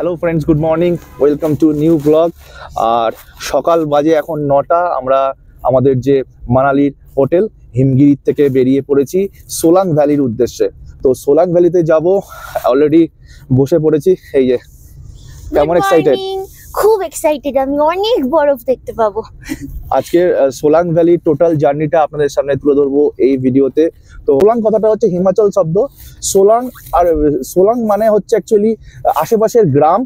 Hello friends, good morning, welcome to new blog. আর সকাল বাজে এখন 9টা। আমরা আমাদের যে মানালির হোটেল হিমগিরি থেকে বেরিয়ে পড়েছি সোলাং ভ্যালির উদ্দেশ্যে। তো সোলাং ভ্যালিতে যাব, অলরেডি বসে পড়েছি। এই যে কেমন এক্সাইটেড? খুব এক্সাইটেড, আমি অনেক বরফ দেখতে পাবো। আজকের সোলাং ভ্যালির টোটাল জার্নিটা আপনাদের সামনে তুলে ধরবো এই ভিডিওতে। তো সোলাং কথাটা হচ্ছে হিমাচল শব্দ। সোলাং আর সোলাং মানে হচ্ছে অ্যাকচুয়ালি আশেপাশের গ্রাম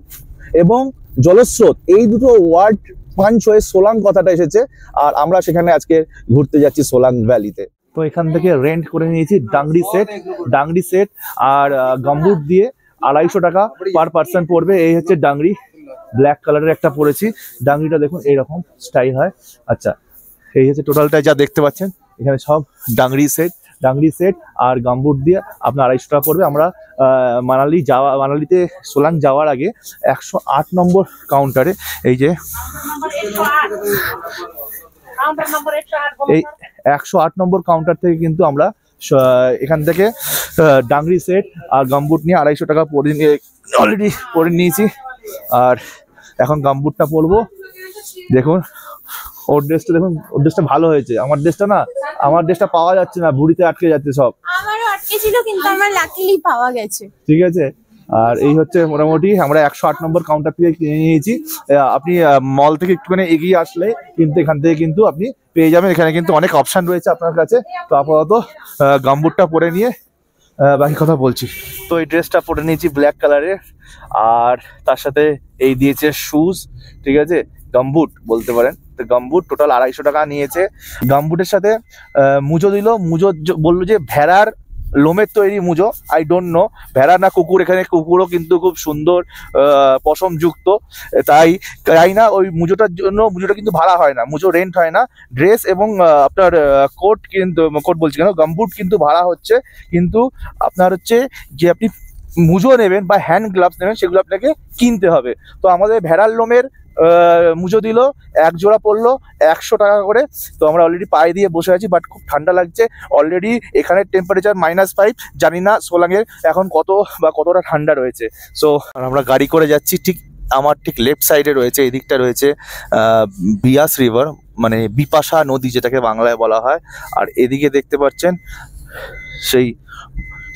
এবং জলস্রোত, এই দুটো ওয়ার্ড পাঞ্চ হয়ে সোলাং কথাটা এসেছে। আর আমরা সেখানে আজকে ঘুরতে যাচ্ছি সোলাং ভ্যালিতে। তো এখান থেকে রেন্ট করে নিয়েছি ডাংরি সেট আর গাম্বুট দিয়ে 250 টাকা পার পার্সন পড়বে। এই হচ্ছে ডাংরি, ব্ল্যাক কালারের একটা পরেছি। ডাংরিটা দেখুন এইরকম স্টাইল হয়। আচ্ছা, এই হচ্ছে টোটালটা যা দেখতে পাচ্ছেন। এখানে সব ডাংরি সেট আর গাম্বুট দিয়ে আপনার 250 টাকা পড়বে। আমরা মানালিতে সোলাং যাওয়ার আগে 108 নম্বর কাউন্টারে, এই যে এই 108 নম্বর কাউন্টার থেকে কিন্তু আমরা এখান থেকে ডাংরি সেট আর গাম্বুট নিয়ে 250 টাকা অলরেডি পরে নিয়েছি। আর এখন গাম্বুটটা পরবো। দেখুন ওর ড্রেসটা, দেখুন ওর ড্রেসটা ভালো হয়েছে। আমার ড্রেসটা পাওয়া যাচ্ছে না, ভুড়িতে আটকে যাচ্ছে সব। আমারও আটকে ছিল, কিন্তু আমার লাকিলি পাওয়া গেছে। ঠিক আছে। আর এই হচ্ছে মোটামুটি আমরা 108 নম্বর কাউন্টার থেকে কিনে নিয়েছি। আপনি মল থেকে একটুখানি এগিয়ে আসলে কিন্তু এখান থেকে কিন্তু আপনি পেয়ে যাবেন। এখানে কিন্তু অনেক অপশন রয়েছে আপনার কাছে। তো আপাতত গাম্বুটটা পরে নিয়ে বাকি কথা বলছি। তো এই ড্রেসটা পরে নিয়েছি ব্ল্যাক কালারের, আর তার সাথে এই দিয়েছে শুজ। ঠিক আছে, গাম্বুট বলতে পারেন। তো গাম্বুট টোটাল 250 টাকা নিয়েছে। গাম্বুটের সাথে মুজো দিল। মুজো বললো যে ভেড়ার লোমের তৈরি মুজো। আই ডোন্ট নো ভেড়া না কুকুর। এখানে কুকুরও কিন্তু খুব সুন্দর পশম যুক্ত। তাই না, ওই মুজোটার জন্য মুজোটা কিন্তু ভাড়া হয় না, মুজো রেন্ট হয় না। ড্রেস এবং আপনার কোট বলছি কেন, গাম্বুট কিন্তু ভাড়া হচ্ছে। কিন্তু আপনার হচ্ছে যে আপনি মুজো নেবেন বা হ্যান্ড গ্লাভস নেবেন, সেগুলো আপনাকে কিনতে হবে। তো আমাদের ভেড়ার লোমের মুজো দিল, এক জোড়া পড়লো 100 টাকা করে। তো আমরা অলরেডি পায়ে দিয়ে বসে আছি, বাট খুব ঠান্ডা লাগছে। অলরেডি এখানে টেম্পারেচার -5। জানি না সোলাংয়ের এখন কতটা ঠান্ডা রয়েছে। সো আমরা গাড়ি করে যাচ্ছি। আমার ঠিক লেফট সাইডে রয়েছে, এদিকটা রয়েছে বিয়াস রিভার, মানে বিপাশা নদী যেটাকে বাংলায় বলা হয়। আর এদিকে দেখতে পাচ্ছেন সেই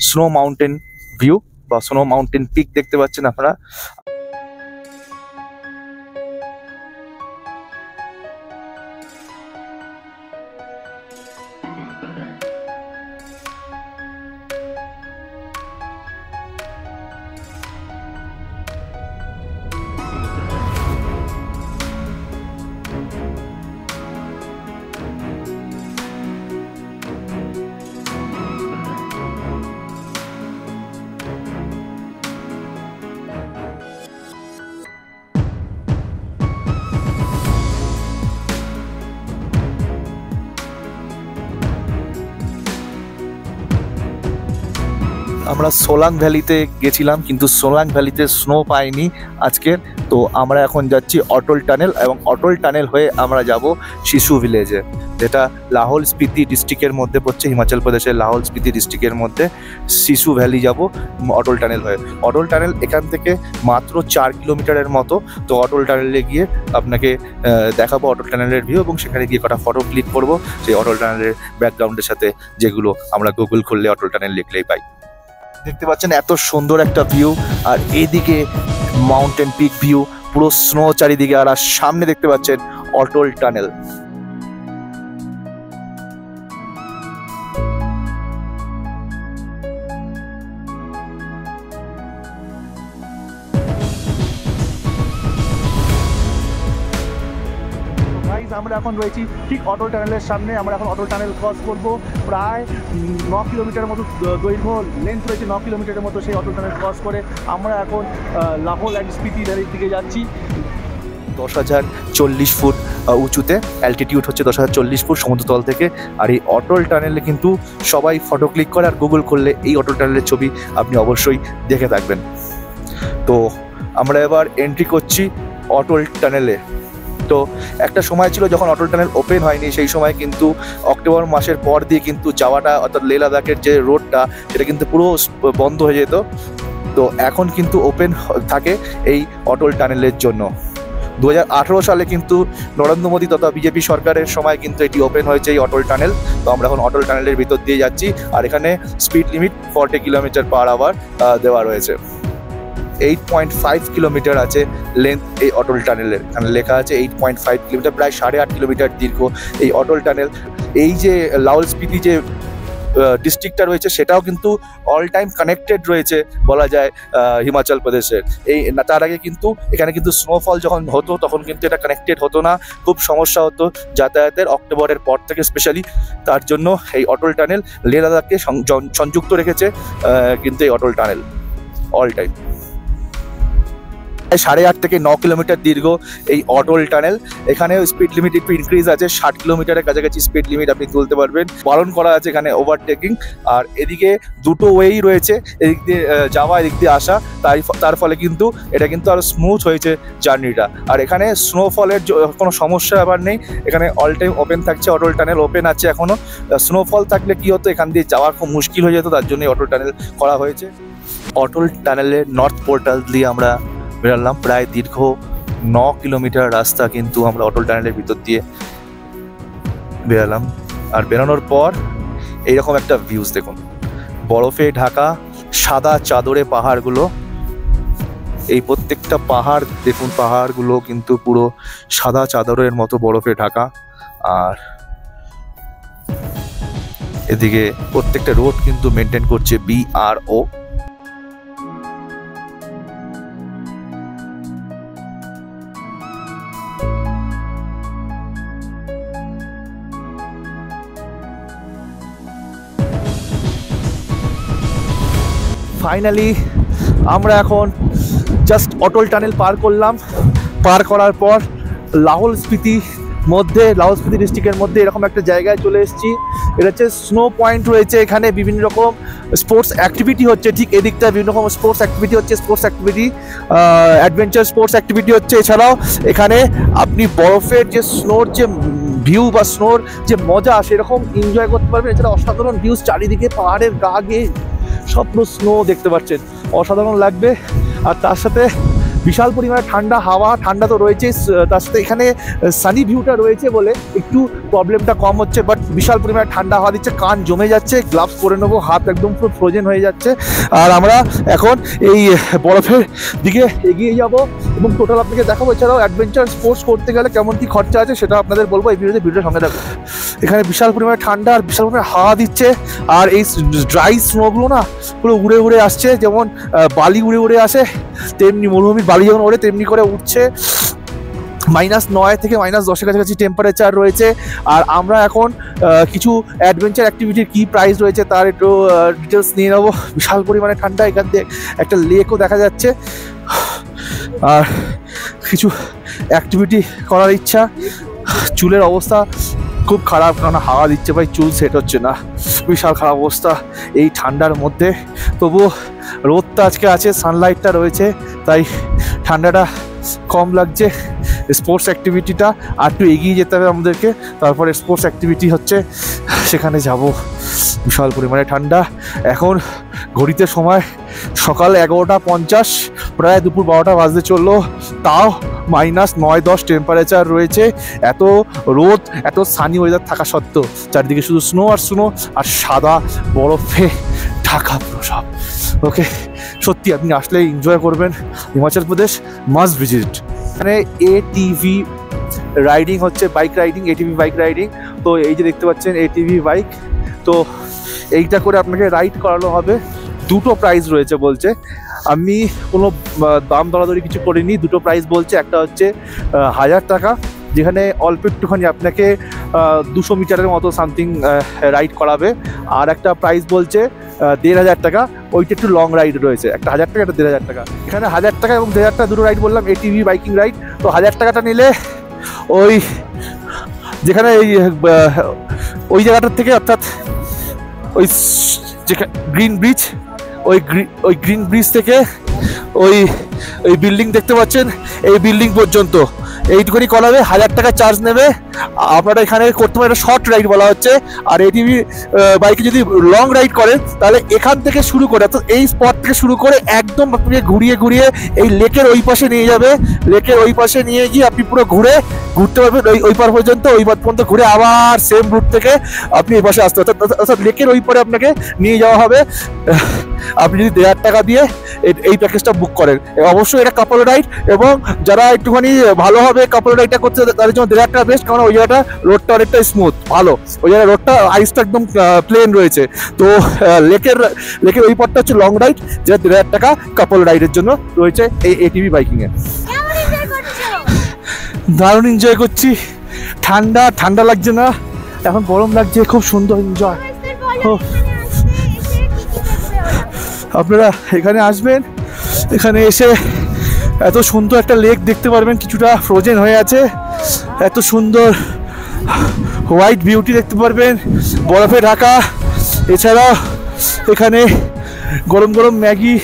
স্নো মাউন্টেন ভিউ বা স্নো মাউন্টেন পিক দেখতে পাচ্ছেন আপনারা। আমরা সোলাং ভ্যালিতে গেছিলাম, কিন্তু সোলাং ভ্যালিতে স্নো পাইনি আজকের। তো আমরা এখন যাচ্ছি অটল টানেল, এবং অটল টানেল হয়ে আমরা যাব শিশু ভিলেজে, যেটা লাহোল স্পিতি ডিস্ট্রিক্টের মধ্যে পড়ছে। হিমাচল প্রদেশের লাহোল স্পিতি ডিস্ট্রিক্টের মধ্যে শিশু ভ্যালি যাব অটল টানেল হয়ে। অটল টানেল এখান থেকে মাত্র 4 কিলোমিটারের মতো। তো অটল টানেলে গিয়ে আপনাকে দেখাবো অটল টানেলের ভিউ, এবং সেখানে গিয়ে কটা ফটো ক্লিক করবো সেই অটল টানেলের ব্যাকগ্রাউন্ডের সাথে, যেগুলো আমরা গুগল খুললে অটল টানেল লিখলেই পাই। দেখতে পাচ্ছেন এত সুন্দর একটা ভিউ, আর এইদিকে মাউন্টেন পিক ভিউ, পুরো স্নো চারিদিকে। আর সামনে দেখতে পাচ্ছেন অটল টানেল। আমরা এখন রয়েছি ঠিক অটল টানেলের সামনে। আমরা এখন অটল টানেল ক্রস করব। প্রায় 9 কিলোমিটারের মতো দৈর্ঘ্য, লেন্থ রয়েছে 9 কিলোমিটারের মতো। সেই অটল টানেল ক্রস করে আমরা এখন লাহোল অ্যান্ড স্পিতি ভ্যালির দিকে যাচ্ছি। 10,040 ফুট উঁচুতে, অ্যালটিটিউড হচ্ছে 10,040 ফুট সমুদ্রতল থেকে। আর এই অটল টানেলে কিন্তু সবাই ফটো ক্লিক করে, আর গুগল করলে এই অটল টানেলের ছবি আপনি অবশ্যই দেখে থাকবেন। তো আমরা এবার এন্ট্রি করছি অটল টানেলে। তো একটা সময় ছিল যখন অটল টানেল ওপেন হয়নি, সেই সময় কিন্তু অক্টোবর মাসের পর দিয়ে কিন্তু যাওয়াটা, অর্থাৎ লে লাদাখের যে রোডটা, সেটা কিন্তু পুরো বন্ধ হয়ে যেত। তো এখন কিন্তু ওপেন থাকে এই অটল টানেলের জন্য। 2018 সালে কিন্তু নরেন্দ্র মোদী তথা বিজেপি সরকারের সময় কিন্তু এটি ওপেন হয়েছে এই অটল টানেল। তো আমরা এখন অটল টানেলের ভিতর দিয়ে যাচ্ছি, আর এখানে স্পিড লিমিট 40 কিলোমিটার/আওয়ার দেওয়া রয়েছে। 8.5 কিলোমিটার আছে লেন্থ এই অটল টানেলের, এখানে লেখা আছে 8.5 কিলোমিটার, প্রায় 8.5 কিলোমিটার দীর্ঘ এই অটল টানেল। এই যে লাহোল স্পিতি যে ডিস্ট্রিক্টটা রয়েছে সেটাও কিন্তু অল টাইম কানেক্টেড রয়েছে বলা যায় হিমাচল প্রদেশের। তার আগে কিন্তু এখানে কিন্তু স্নোফল যখন হতো তখন কিন্তু এটা কানেক্টেড হতো না, খুব সমস্যা হতো যাতায়াতের অক্টোবরের পর থেকে স্পেশালি। তার জন্য এই অটল টানেল লেহ লাদাখকে সংযুক্ত রেখেছে কিন্তু এই অটল টানেল অল টাইম। 8.5 থেকে 9 কিলোমিটার দীর্ঘ এই অটল টানেল। এখানে স্পিড লিমিট একটু ইনক্রিজ আছে, 60 কিলোমিটারের কাছাকাছি স্পিড লিমিট আপনি তুলতে পারবেন। বারণ করা আছে এখানে ওভারটেকিং। আর এদিকে দুটো ওয়েই রয়েছে, এদিক দিয়ে যাওয়া এদিক দিয়ে আসা, তার ফলে কিন্তু এটা কিন্তু আরো স্মুথ হয়েছে জার্নিটা। আর এখানে স্নোফলের কোনো সমস্যা আবার নেই, এখানে অল টাইম ওপেন থাকছে, অটল টানেল ওপেন আছে এখনো। স্নোফল থাকলে কি হতো, এখান দিয়ে যাওয়া খুব মুশকিল হয়ে যেত, তার জন্যই অটল টানেল করা হয়েছে। অটল টানেলের নর্থ পোর্টাল দিয়ে আমরা বেরোলাম, প্রায় দীর্ঘ 9 কিলোমিটার রাস্তা কিন্তু আমরা অটল টানেলের ভিতর দিয়ে বেরোলাম। আর বেরোনোর পর এইরকম একটা ভিউজ দেখুন, বরফে ঢাকা সাদা চাদরে পাহাড়গুলো। এই প্রত্যেকটা পাহাড় দেখুন, পাহাড়গুলো কিন্তু পুরো সাদা চাদরের মতো বরফে ঢাকা। আর এদিকে প্রত্যেকটা রোড কিন্তু মেনটেন করছে BRO। ফাইনালি আমরা এখন জাস্ট অটল টানেল পার করলাম। পার করার পর লাহোল স্পিতি ডিস্ট্রিক্টের মধ্যে এরকম একটা জায়গায় চলে এসেছি। এটা হচ্ছে স্নো পয়েন্ট রয়েছে, এখানে বিভিন্ন রকম স্পোর্টস অ্যাক্টিভিটি হচ্ছে। ঠিক এদিকটা বিভিন্ন রকম স্পোর্টস অ্যাক্টিভিটি হচ্ছে, অ্যাডভেঞ্চার স্পোর্টস অ্যাক্টিভিটি হচ্ছে। এছাড়াও এখানে আপনি বরফের যে স্নোর যে ভিউ বা স্নোর যে মজা সেরকম এনজয় করতে পারবেন। এছাড়া অসাধারণ ভিউজ, চারিদিকে পাহাড়ের গা গিয়ে সব স্নো দেখতে পাচ্ছেন, অসাধারণ লাগবে। আর তার সাথে বিশাল পরিমাণে ঠান্ডা হাওয়া, ঠান্ডা তো রয়েছেই, তার সাথে এখানে সানি ভিউটা রয়েছে বলে একটু প্রবলেমটা কম হচ্ছে, বাট বিশাল পরিমাণে ঠান্ডা হাওয়া দিচ্ছে, কান জমে যাচ্ছে, গ্লাভস পরে নেবো, হাত একদম পুরো ফ্রোজেন হয়ে যাচ্ছে। আর আমরা এখন এই বরফের দিকে এগিয়ে যাব এবং টোটাল আপনাকে দেখাবো। এছাড়াও অ্যাডভেঞ্চার স্পোর্টস করতে গেলে কেমন কী খরচা আছে সেটা আপনাদের বলবো এই ভিডিওর সঙ্গে থাকবে। এখানে বিশাল পরিমাণে ঠান্ডা আর বিশাল পরিমাণে হাওয়া দিচ্ছে। আর এই ড্রাই স্নোগুলো না পুরো উড়ে উড়ে আসছে, যেমন বালি উড়ে উড়ে আসে তেমনি মরুভূমির বালি যেমন ওড়ে তেমনি করে উঠছে। -9 থেকে -10 কাছাকাছি টেম্পারেচার রয়েছে। আর আমরা এখন কিছু অ্যাডভেঞ্চার অ্যাক্টিভিটির কী প্রাইস রয়েছে তার একটু ডিটেলস নিয়ে নেবো। বিশাল পরিমাণে ঠান্ডা, এখান দিয়ে একটা লেকও দেখা যাচ্ছে। আর কিছু অ্যাক্টিভিটি করার ইচ্ছা। চুলের অবস্থা খুব খারাপ, কারণ হাওয়া দিচ্ছে ভাই, চুল সেট হচ্ছে না, বিশাল খারাপ অবস্থা এই ঠান্ডার মধ্যে। তবুও রোদটা আজকে আছে, সানলাইটটা রয়েছে, তাই ঠান্ডাটা কম লাগছে। স্পোর্টস অ্যাক্টিভিটিটা আর একটু এগিয়ে যেতে হবে আমাদেরকে, তারপরে স্পোর্টস অ্যাক্টিভিটি হচ্ছে সেখানে যাব। বিশাল পরিমাণে ঠান্ডা। এখন ঘড়িতে সময় সকাল 11:50, প্রায় দুপুর 12টা বাজতে চললো, তাও -9-10 টেম্পারেচার রয়েছে। এত রোদ, এত সানি ওয়েদার থাকা সত্ত্বেও চারিদিকে শুধু স্নো আর স্নো আর সাদা বরফে ঢাকা পুরো সব। ওকে, সত্যি আপনি আসলে এনজয় করবেন, হিমাচল প্রদেশ মাস্ট ভিজিট। এখানে ATV রাইডিং হচ্ছে, bike riding, ATV bike riding. তো এই যে দেখতে পাচ্ছেন ATV বাইক, তো এইটা করে আপনাকে রাইড করানো হবে। দুটো প্রাইস রয়েছে বলছে, আমি কোনো দাম দরাদরি কিছু করিনি, দুটো প্রাইস বলছে। একটা হচ্ছে 1000 টাকা, যেখানে অল্প একটুখানি আপনাকে 200 মিটারের মতো সামথিং রাইড করাবে। আর একটা প্রাইস বলছে 1500 টাকা, ওইটা একটু লং রাইড রয়েছে। একটা 1000 টাকা, একটা 1500 টাকা। এখানে 1000 টাকা এবং 1500 টাকা দুটো রাইড বললাম, ATV বাইকিং রাইড। তো 1000 টাকাটা নিলে ওই যেখানে ওই জায়গাটার থেকে, অর্থাৎ ওই যেখানে গ্রিন ব্রিজ, ওই গ্রিন ব্রিজ থেকে ওই বিল্ডিং দেখতে পাচ্ছেন, এই বিল্ডিং পর্যন্ত এইটুকুনি করাবে, 1000 টাকা চার্জ নেবে। আপনারা এখানে করতে পারেন, এটা শর্ট রাইড বলা হচ্ছে। আর এটিভি বাইকে যদি লং রাইড করেন তাহলে এখান থেকে শুরু করে, অর্থাৎ এই স্পট থেকে শুরু করে একদম আপনাকে ঘুরিয়ে ঘুরিয়ে এই লেকের ওই পাশে নিয়ে যাবে। লেকের ওই পাশে নিয়ে গিয়ে আপনি পুরো ঘুরতে পারবেন ওই পার পর্যন্ত, ওই পার পর্যন্ত ঘুরে আবার সেম রুট থেকে আপনি এই পাশে আসতে, অর্থাৎ লেকের ওই পারে আপনাকে নিয়ে যাওয়া হবে। আপনি যদি 1000 টাকা দিয়ে এই প্যাকেজটা বুক করেন। অবশ্যই এটা কাপল রাইড, এবং যারা একটুখানি ভালোভাবে কাপল রাইডটা করতে তাদের জন্য 1000 টাকা বেস্ট, কারণ ওই জায়গাটা রোডটা অনেকটা স্মুথ ভালো, ওই জায়গায় রোডটা আইসটা একদম প্লেন রয়েছে। তো লেকের ওই পথটা হচ্ছে লং রাইড, যেটা 1000 টাকা কাপল রাইডের জন্য রয়েছে এই এটিভি বাইকিংয়ে। দারুণ এনজয় করছি, ঠান্ডা ঠান্ডা লাগছে না, এখন গরম লাগছে, খুব সুন্দর এনজয়। আপনারা এখানে আসবেন, এখানে এসে এত সুন্দর একটা লেক দেখতে পারবেন, কিছুটা ফ্রোজেন হয়ে আছে, এত সুন্দর হোয়াইট বিউটি দেখতে পারবেন, বরফে ঢাকা। এছাড়াও এখানে গরম গরম ম্যাগি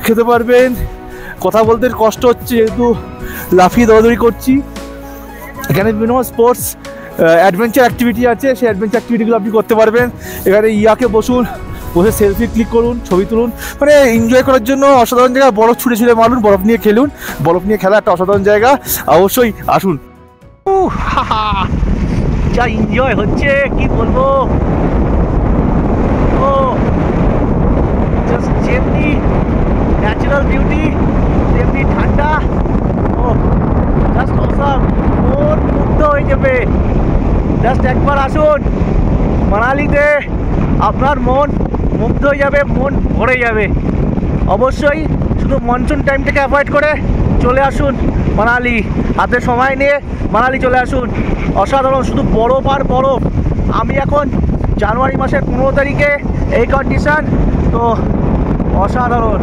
খেতে পারবেন। কথা বলতে কষ্ট হচ্ছে যেহেতু লাফিয়ে দৌড়াদৌড়ি করছি। এখানে বিভিন্ন স্পোর্টস অ্যাডভেঞ্চার অ্যাক্টিভিটি আছে, সেই অ্যাডভেঞ্চার অ্যাক্টিভিটিগুলো আপনি করতে পারবেন। এখানে ইয়াকে বসে সেলফি ক্লিক করুন, ছবি তুলুন, মানে এনজয় করার জন্য অসাধারণ জায়গা। বরফ ছুঁড়ে ছুঁড়ে মারুন, বরফ নিয়ে খেলুন, বরফ নিয়ে খেলা একটা অসাধারণ জায়গা, অবশ্যই আসুন। যা এনজয় হচ্ছে কি বলবো, ও জাস্ট যেমনি ন্যাচারাল বিউটি তেমনি ঠান্ডা, ও জাস্ট অসাম, মন মুগ্ধ হয়ে যাবে। জাস্ট একবার আসুন মানালিতে, আপনার মন মুগ্ধ হয়ে যাবে, মন ভরে যাবে। অবশ্যই শুধু মনসুন টাইমটাকে অ্যাভয়েড করে চলে আসুন মানালি, হাতে সময় নিয়ে মানালি চলে আসুন। অসাধারণ, শুধু বরফ আর বরফ। আমি এখন জানুয়ারি মাসের 15 তারিখে এই কন্ডিশন, তো অসাধারণ।